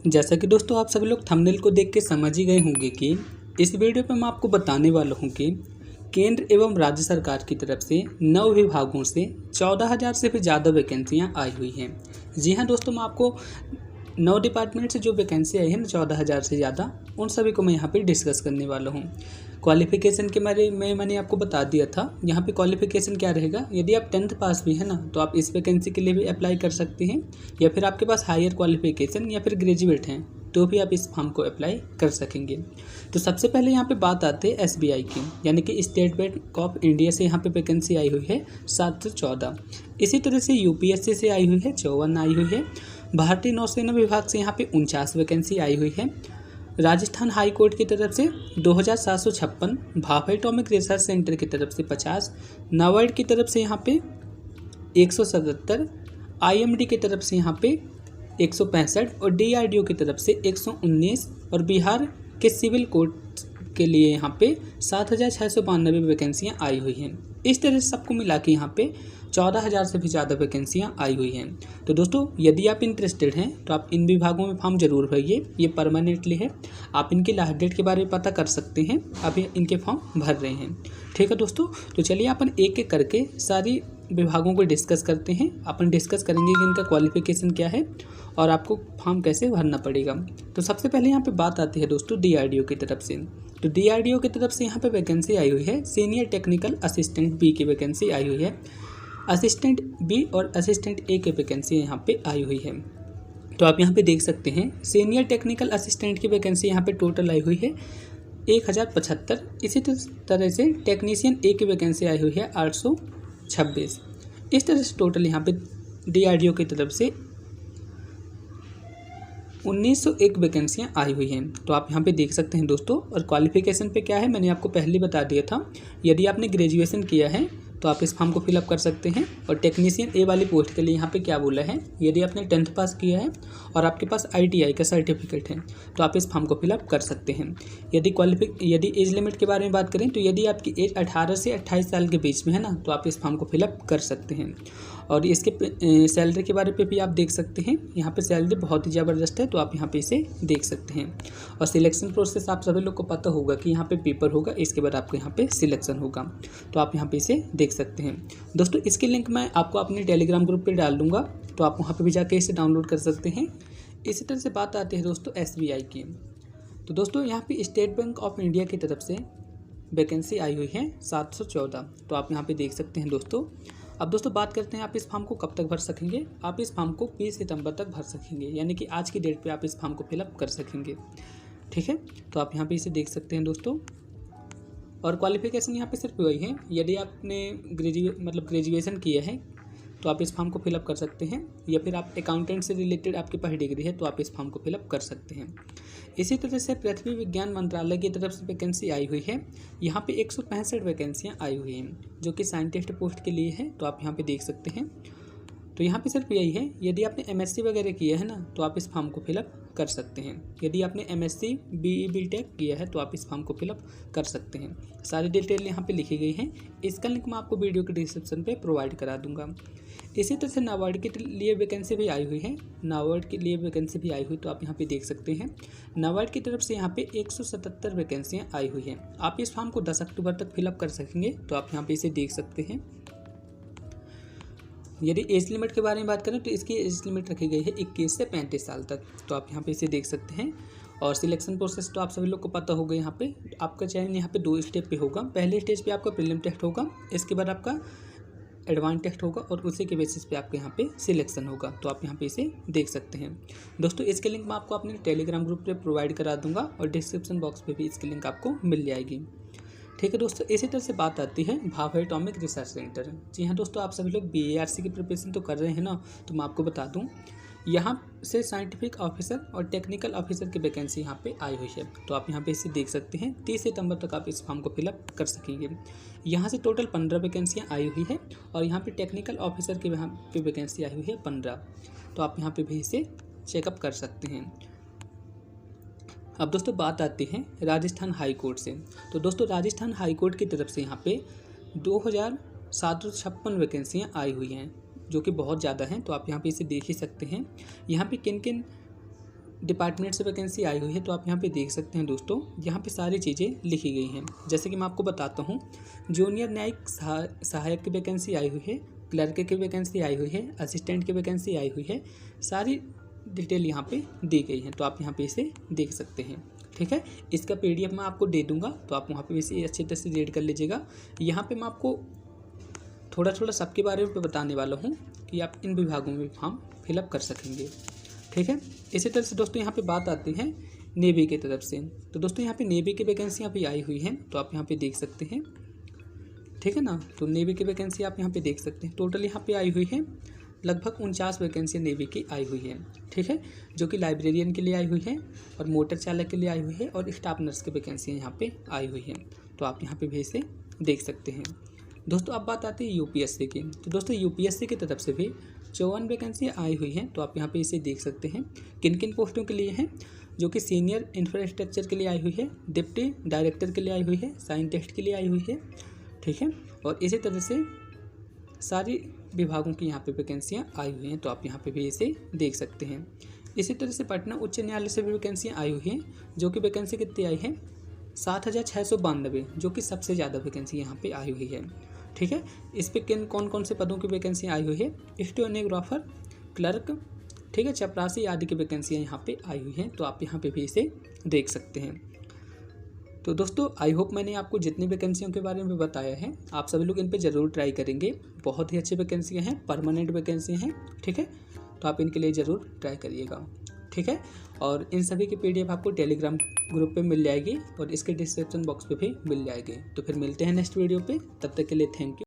जैसा कि दोस्तों आप सभी लोग थंबनेल को देख के समझ ही गए होंगे कि इस वीडियो पे मैं आपको बताने वाला हूँ कि केंद्र एवं राज्य सरकार की तरफ से 9 विभागों से 14,000 से भी ज़्यादा वैकेंसियाँ आई हुई हैं। जी हाँ दोस्तों, मैं आपको 9 डिपार्टमेंट से जो वैकेंसी आई है ना 14,000 से ज़्यादा, उन सभी को मैं यहाँ पे डिस्कस करने वाला हूँ। क्वालिफिकेशन के बारे में मैंने आपको बता दिया था। यहाँ पे क्वालिफिकेशन क्या रहेगा, यदि आप 10th पास भी है ना तो आप इस वैकेंसी के लिए भी अप्लाई कर सकते हैं, या फिर आपके पास हायर क्वालिफिकेशन या फिर ग्रेजुएट हैं तो भी आप इस फॉर्म को अप्लाई कर सकेंगे। तो सबसे पहले यहाँ पे बात आती है SBI की, यानी कि स्टेट बैंक ऑफ इंडिया से यहाँ पे वैकेंसी आई हुई है 714। इसी तरह से UPSC से आई हुई है 54 आई हुई है। भारतीय नौसेना विभाग से यहाँ पे 49 वैकेंसी आई हुई है। राजस्थान हाई कोर्ट की तरफ से 2,756, भाभा एटॉमिक रिसर्च सेंटर की तरफ से 50, नाबार्ड की तरफ से यहाँ पे 177, IMD की तरफ से यहाँ पे 165 और DRDO की तरफ से 119 और बिहार के सिविल कोर्ट के लिए यहाँ पे 7,692 वैकेंसियाँ आई हुई हैं। इस तरह से सबको मिला के यहाँ पे 14,000 से भी ज़्यादा वैकेंसियाँ आई हुई हैं। तो दोस्तों यदि आप इंटरेस्टेड हैं तो आप इन विभागों में फॉर्म जरूर भरिए, ये परमानेंटली है। आप इनकी लास्ट डेट के बारे में पता कर सकते हैं, अभी इनके फॉर्म भर रहे हैं। ठीक है दोस्तों, तो चलिए अपन एक एक करके सारी विभागों को डिस्कस करते हैं। अपन डिस्कस करेंगे कि इनका क्वालिफिकेशन क्या है और आपको फॉर्म कैसे भरना पड़ेगा। तो सबसे पहले यहाँ पे बात आती है दोस्तों DRDO की तरफ से। तो DRDO की तरफ से यहाँ पे वैकेंसी आई हुई है सीनियर टेक्निकल असिस्टेंट B की वैकेंसी आई हुई है। असिस्टेंट B और असिस्टेंट A की वैकेंसी यहाँ पे आई हुई है। तो आप यहाँ पे देख सकते हैं सीनियर टेक्निकल असिस्टेंट की वैकेंसी यहाँ पे टोटल आई हुई है 1,075। इसी तरह से टेक्नीशियन A की वैकेंसी आई हुई है 826। इस तरह से टोटल यहाँ पे DRDO की तरफ से 1901 वैकेंसियाँ आई हुई हैं। तो आप यहाँ पे देख सकते हैं दोस्तों। और क्वालिफिकेशन पे क्या है मैंने आपको पहले बता दिया था, यदि आपने ग्रेजुएशन किया है तो आप इस फॉर्म को फिलअप कर सकते हैं। और टेक्नीशियन A वाली पोस्ट के लिए यहाँ पे क्या बोला है, यदि आपने 10th पास किया है और आपके पास ITI का सर्टिफिकेट है तो आप इस फॉर्म को फिलअप कर सकते हैं। यदि एज लिमिट के बारे में बात करें तो यदि आपकी एज 18 से 28 साल के बीच में है ना तो आप इस फॉर्म को फिलअप कर सकते हैं। और इसके सैलरी के बारे में भी आप देख सकते हैं, यहाँ पे सैलरी बहुत ही ज़बरदस्त है, तो आप यहाँ पे इसे देख सकते हैं। और सिलेक्शन प्रोसेस आप सभी लोग को पता होगा कि यहाँ पे पेपर होगा, इसके बाद आपको यहाँ पे सिलेक्शन होगा, तो आप यहाँ पे इसे देख सकते हैं। दोस्तों इसकी लिंक मैं आपको अपने टेलीग्राम ग्रुप पे डाल दूँगा, तो आप वहाँ पर भी जाके इसे डाउनलोड कर सकते हैं। इसी तरह से बात आती है दोस्तों SBI की। तो दोस्तों यहाँ पे स्टेट बैंक ऑफ इंडिया की तरफ से वैकेंसी आई हुई है 714, तो आप यहाँ पे देख सकते हैं दोस्तों। अब दोस्तों बात करते हैं आप इस फॉर्म को कब तक भर सकेंगे। आप इस फॉर्म को 20 सितंबर तक भर सकेंगे, यानी कि आज की डेट पे आप इस फॉर्म को फिलअप कर सकेंगे। ठीक है, तो आप यहाँ पे इसे देख सकते हैं दोस्तों। और क्वालिफिकेशन यहाँ पे सिर्फ वही है, यदि आपने ग्रेजुएशन किया है तो आप इस फॉर्म को फिलअप कर सकते हैं, या फिर आप अकाउंटेंट से रिलेटेड आपके पास डिग्री है तो आप इस फॉर्म को फिलअप कर सकते हैं। इसी तरह से पृथ्वी विज्ञान मंत्रालय की तरफ से वैकेंसी आई हुई है। यहाँ पे 165 वैकेंसियाँ आई हुई हैं जो कि साइंटिस्ट पोस्ट के लिए है, तो आप यहाँ पे देख सकते हैं। तो यहाँ पे सिर्फ यही है, यदि आपने MSc वगैरह किया है ना तो आप इस फॉर्म को फिलअप कर सकते हैं। यदि आपने MSc BE BTech किया है तो आप इस फॉर्म को फिलअप कर सकते हैं। सारी डिटेल यहाँ पे लिखी गई है, इसका लिंक मैं आपको वीडियो के डिस्क्रिप्शन पे प्रोवाइड करा दूंगा। इसी तरह से नाबार्ड के लिए वैकेंसी भी आई हुई है। नाबार्ड के लिए वैकेंसी भी आई हुई, तो आप यहाँ पे देख सकते हैं। नाबार्ड की तरफ से यहाँ पे 177 वैकेंसियाँ आई हुई हैं। आप इस फॉर्म को 10 अक्टूबर तक फिलअप कर सकेंगे, तो आप यहाँ पे इसे देख सकते हैं। यदि एज लिमिट के बारे में बात करें तो इसकी एज लिमिट रखी गई है 21 से 35 साल तक, तो आप यहाँ पे इसे देख सकते हैं। और सिलेक्शन प्रोसेस तो आप सभी लोग को पता होगा। यहाँ पे आपका चयन यहाँ पे 2 स्टेप पे होगा। पहले स्टेज पे आपका प्रीलिम टेस्ट होगा, इसके बाद आपका एडवांस टेस्ट होगा और उसी के बेसिस पे आपके यहाँ पे सिलेक्शन होगा, तो आप यहाँ पे इसे देख सकते हैं। दोस्तों इसके लिंक मैं आपको अपने टेलीग्राम ग्रुप पे प्रोवाइड करा दूंगा और डिस्क्रिप्शन बॉक्स पे भी इसकी लिंक आपको मिल जाएगी। ठीक है दोस्तों, इसी तरह से बात आती है भाभा एटॉमिक रिसर्च सेंटर। जी हाँ दोस्तों, आप सभी लोग BARC की प्रिपरेशन तो कर रहे हैं ना, तो मैं आपको बता दूं यहाँ से साइंटिफिक ऑफिसर और टेक्निकल ऑफिसर की वैकेंसी यहाँ पे आई हुई है, तो आप यहाँ पे इसे देख सकते हैं। 30 सितंबर तक आप इस फॉर्म को फिलअप कर सकेंगे। यहाँ से टोटल 15 वैकेंसियाँ आई हुई है और यहाँ पे टेक्निकल ऑफिसर की यहाँ पे वैकेंसी आई हुई है 15, तो आप यहाँ पे भी इसे चेकअप कर सकते हैं। अब दोस्तों बात आती है राजस्थान हाई कोर्ट से। तो दोस्तों राजस्थान हाई कोर्ट की तरफ से यहाँ पे 2,756 वैकेंसियाँ आई हुई हैं, जो कि बहुत ज़्यादा हैं, तो आप यहाँ पे इसे देख ही सकते हैं। यहाँ पे किन किन डिपार्टमेंट से वैकेंसी आई हुई है, तो आप यहाँ पे देख सकते हैं दोस्तों, यहाँ पे सारी चीज़ें लिखी गई हैं। जैसे कि मैं आपको बताता हूँ, जूनियर न्यायिक सहायक की वैकेंसी आई हुई है, क्लर्क की वैकेंसी आई हुई है, असिस्टेंट की वैकेंसी आई हुई है, सारी डिटेल यहाँ पे दी गई है, तो आप यहाँ पे इसे देख सकते हैं। ठीक है, इसका PDF मैं आपको दे दूँगा, तो आप वहाँ पे इसे अच्छी तरह से रीड कर लीजिएगा। यहाँ पे मैं आपको थोड़ा थोड़ा सबके बारे में बताने वाला हूँ कि आप इन विभागों में फॉर्म फिलअप कर सकेंगे। ठीक है, इसी तरह से दोस्तों यहाँ पे बात आती है नेवी की तरफ से। तो दोस्तों यहाँ पे नेवी की वैकेंसियाँ भी आई हुई हैं, तो आप यहाँ पे देख सकते हैं। ठीक है ना, तो नेवी की वैकेंसी आप यहाँ पे देख सकते हैं। टोटल यहाँ पे आई हुई है लगभग 49 वैकेंसी नेवी की आई हुई है। ठीक है, जो कि लाइब्रेरियन के लिए आई हुई है और मोटर चालक के लिए आई हुई है और स्टाफ नर्स की वैकेंसियाँ यहाँ पे आई हुई हैं, तो आप यहाँ पे भी इसे देख सकते हैं। दोस्तों अब बात आती है UPSC की। तो दोस्तों UPSC की तरफ से भी 54 वैकेंसी आई हुई हैं, तो आप यहाँ पे इसे देख सकते हैं। किन किन पोस्टों के लिए हैं, जो कि सीनियर इंफ्रास्ट्रक्चर के लिए आई हुई है, डिप्टी डायरेक्टर के लिए आई हुई है, साइंटिस्ट के लिए आई हुई है। ठीक है, और इसी तरह से सारी विभागों की यहाँ पे वैकेंसियाँ आई हुई हैं, तो आप यहाँ पे भी इसे देख सकते हैं। इसी तरह से पटना उच्च न्यायालय से भी वैकेंसियाँ आई हुई हैं, जो कि वैकेंसी कितनी आई है 7,692, जो कि सबसे ज़्यादा वैकेंसी यहाँ पे आई हुई है। ठीक है, इस पे कौन कौन से पदों की वैकेंसी आई हुई है, स्टेनोग्राफर, क्लर्क, ठीक है, चपरासी आदि की वैकेंसियाँ यहाँ पे आई हुई हैं, तो आप यहाँ पे भी इसे देख सकते हैं। तो दोस्तों आई होप मैंने आपको जितनी वैकेंसियों के बारे में बताया है, आप सभी लोग इन पे ज़रूर ट्राई करेंगे। बहुत ही अच्छी वैकेंसियाँ हैं, परमानेंट वैकेंसी हैं। ठीक है, तो आप इनके लिए ज़रूर ट्राई करिएगा। ठीक है, और इन सभी की PDF आपको टेलीग्राम ग्रुप पे मिल जाएगी और इसके डिस्क्रिप्शन बॉक्स पे भी मिल जाएगी। तो फिर मिलते हैं नेक्स्ट वीडियो पे, तब तक के लिए थैंक यू।